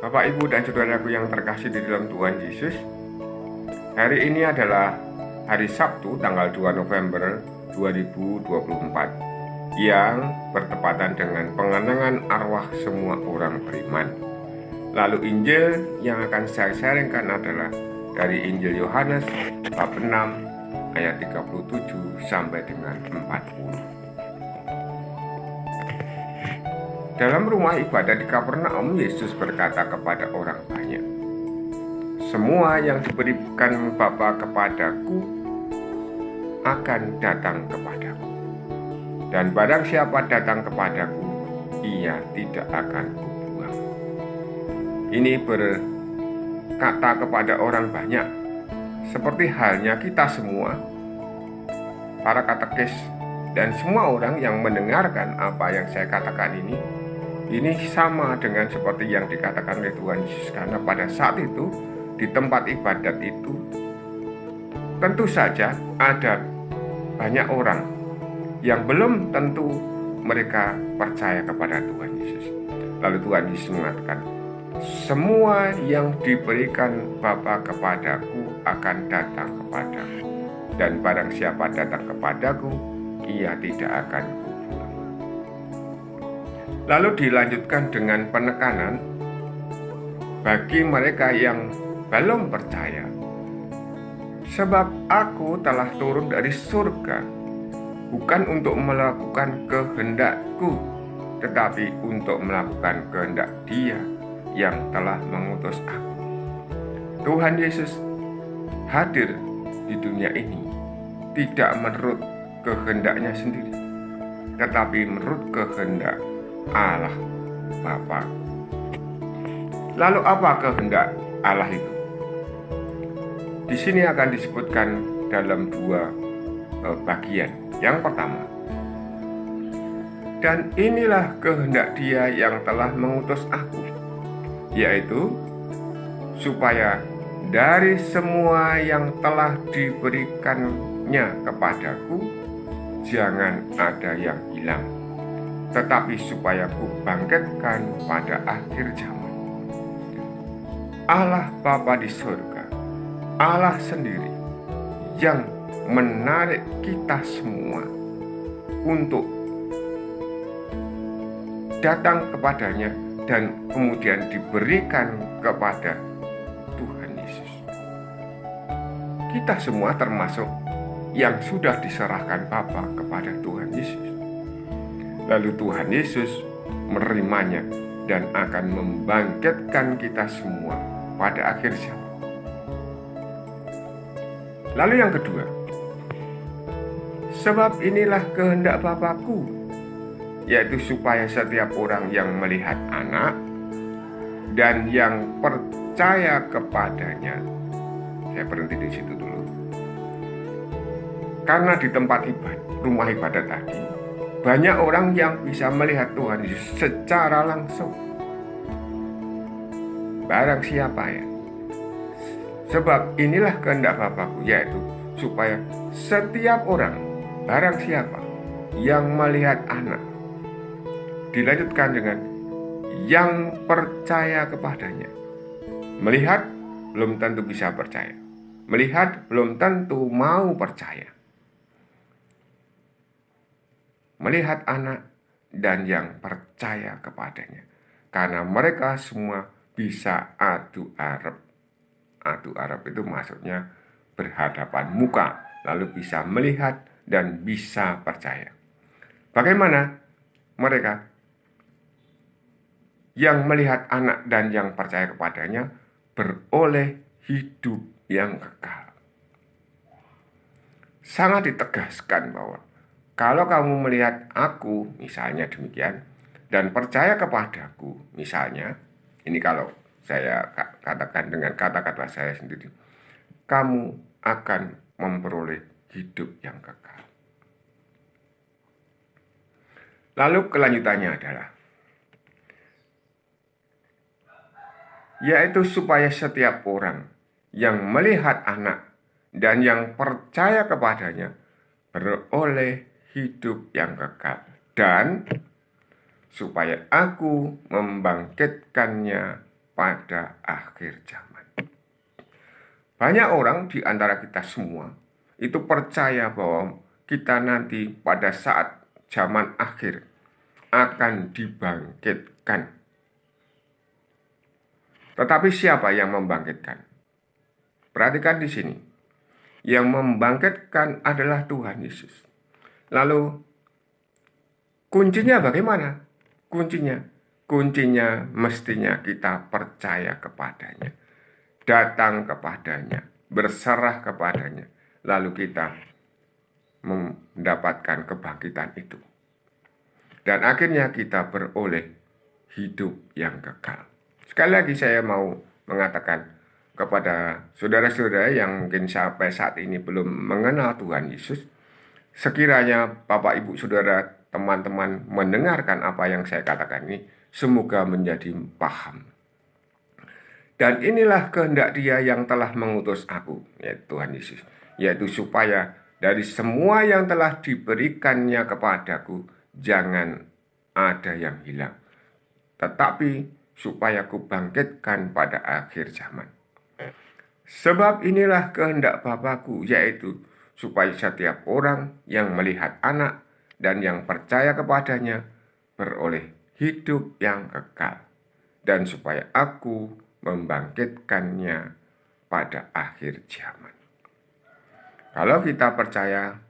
Bapak, Ibu, dan saudaraku yang terkasih di dalam Tuhan Yesus, hari ini adalah hari Sabtu tanggal 2 November 2024 yang bertepatan dengan pengenangan arwah semua orang beriman. Lalu Injil yang akan saya sharingkan adalah dari Injil Yohanes bab 6 ayat 37 sampai dengan 40. Dalam rumah ibadah di Kapernaum, Yesus berkata kepada orang banyak, "Semua yang diberikan Bapa kepadaku akan datang kepadaku. Dan barang siapa datang kepadaku, ia tidak akan kubuang." Ini berkata kepada orang banyak, seperti halnya kita semua, para katekis, dan semua orang yang mendengarkan apa yang saya katakan ini sama dengan seperti yang dikatakan oleh Tuhan Yesus. Karena pada saat itu, di tempat ibadat itu, tentu saja ada banyak orang yang belum tentu mereka percaya kepada Tuhan Yesus. Lalu Tuhan Yesus mengatakan, "Semua yang diberikan Bapa kepadaku akan datang kepadaku. Dan barang siapa datang kepadaku, ia tidak akan kubuang." Lalu dilanjutkan dengan penekanan bagi mereka yang belum percaya, "Sebab aku telah turun dari surga, bukan untuk melakukan kehendakku, tetapi untuk melakukan kehendak Dia yang telah mengutus aku." Tuhan Yesus hadir di dunia ini tidak menurut kehendaknya sendiri, tetapi menurut kehendak Allah Bapa. Lalu apa kehendak Allah itu? Di sini akan disebutkan dalam dua bagian. Yang pertama, "Dan inilah kehendak Dia yang telah mengutus aku, yaitu supaya dari semua yang telah diberikannya kepadaku, jangan ada yang hilang, tetapi supaya kubangkitkan pada akhir zaman." Allah Bapa di surga, Allah sendiri yang menarik kita semua untuk datang kepadanya dan kemudian diberikan kepada Tuhan Yesus. Kita semua termasuk yang sudah diserahkan Bapa kepada Tuhan Yesus. Lalu Tuhan Yesus menerimanya dan akan membangkitkan kita semua pada akhir zaman. Lalu yang kedua, "Sebab inilah kehendak Bapa-Ku, yaitu supaya setiap orang yang melihat Anak dan yang percaya kepadanya." Saya berhenti di situ dulu. Karena di tempat rumah ibadat tadi, banyak orang yang bisa melihat Tuhan Yesus secara langsung. Barang siapa ya? "Sebab inilah kehendak Bapa-Ku, yaitu supaya setiap orang, barang siapa yang melihat Anak." Dilanjutkan dengan yang percaya kepadanya. Melihat belum tentu bisa percaya. Melihat belum tentu mau percaya. Melihat Anak dan yang percaya kepadanya. Karena mereka semua bisa adu arep. Adu arep itu maksudnya berhadapan muka, lalu bisa melihat dan bisa percaya. Bagaimana mereka yang melihat Anak dan yang percaya kepadanya beroleh hidup yang kekal? Sangat ditegaskan bahwa kalau kamu melihat aku, misalnya demikian, dan percaya kepadaku, misalnya, ini kalau saya katakan dengan kata-kata saya sendiri, kamu akan memperoleh hidup yang kekal. Lalu kelanjutannya adalah, yaitu supaya setiap orang yang melihat Anak dan yang percaya kepadanya beroleh hidup yang kekal, dan supaya aku membangkitkannya pada akhir zaman. Banyak orang di antara kita semua itu percaya bahwa kita nanti pada saat zaman akhir akan dibangkitkan. Tetapi siapa yang membangkitkan? Perhatikan di sini. Yang membangkitkan adalah Tuhan Yesus. Lalu kuncinya bagaimana? Kuncinya mestinya kita percaya kepadanya, datang kepadanya, berserah kepadanya, lalu kita mendapatkan kebangkitan itu. Dan akhirnya kita beroleh hidup yang kekal. Sekali lagi saya mau mengatakan kepada saudara-saudara yang mungkin sampai saat ini belum mengenal Tuhan Yesus, sekiranya Bapak Ibu Saudara teman-teman mendengarkan apa yang saya katakan ini, semoga menjadi paham. Dan inilah kehendak Dia yang telah mengutus aku, yaitu Tuhan Yesus, yaitu supaya dari semua yang telah diberikannya kepadaku, jangan ada yang hilang, tetapi supaya ku bangkitkan pada akhir zaman. Sebab inilah kehendak Bapakku, yaitu supaya setiap orang yang melihat Anak dan yang percaya kepadanya beroleh hidup yang kekal, dan supaya aku membangkitkannya pada akhir zaman. Kalau kita percaya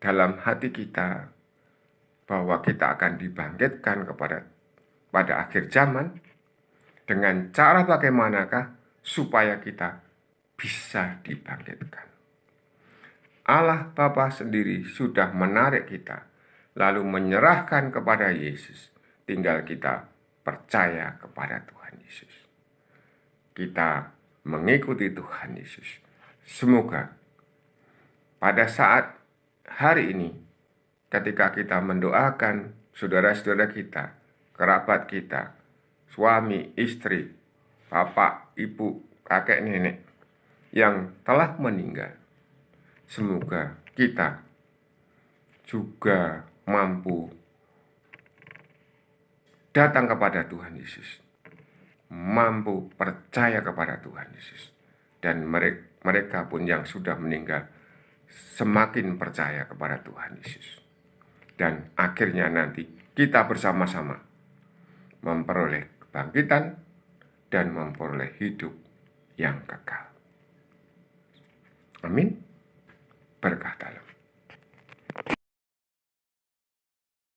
dalam hati kita bahwa kita akan dibangkitkan pada akhir zaman, dengan cara bagaimanakah supaya kita bisa dibangkitkan? Allah Bapa sendiri sudah menarik kita, lalu menyerahkan kepada Yesus. Tinggal kita percaya kepada Tuhan Yesus. Kita mengikuti Tuhan Yesus. Semoga pada saat hari ini, ketika kita mendoakan saudara-saudara kita, kerabat kita, suami, istri, bapak, ibu, kakek, nenek yang telah meninggal, semoga kita juga mampu datang kepada Tuhan Yesus, mampu percaya kepada Tuhan Yesus, dan mereka pun yang sudah meninggal semakin percaya kepada Tuhan Yesus. Dan akhirnya nanti kita bersama-sama memperoleh kebangkitan dan memperoleh hidup yang kekal. Amin. Berkah dalam.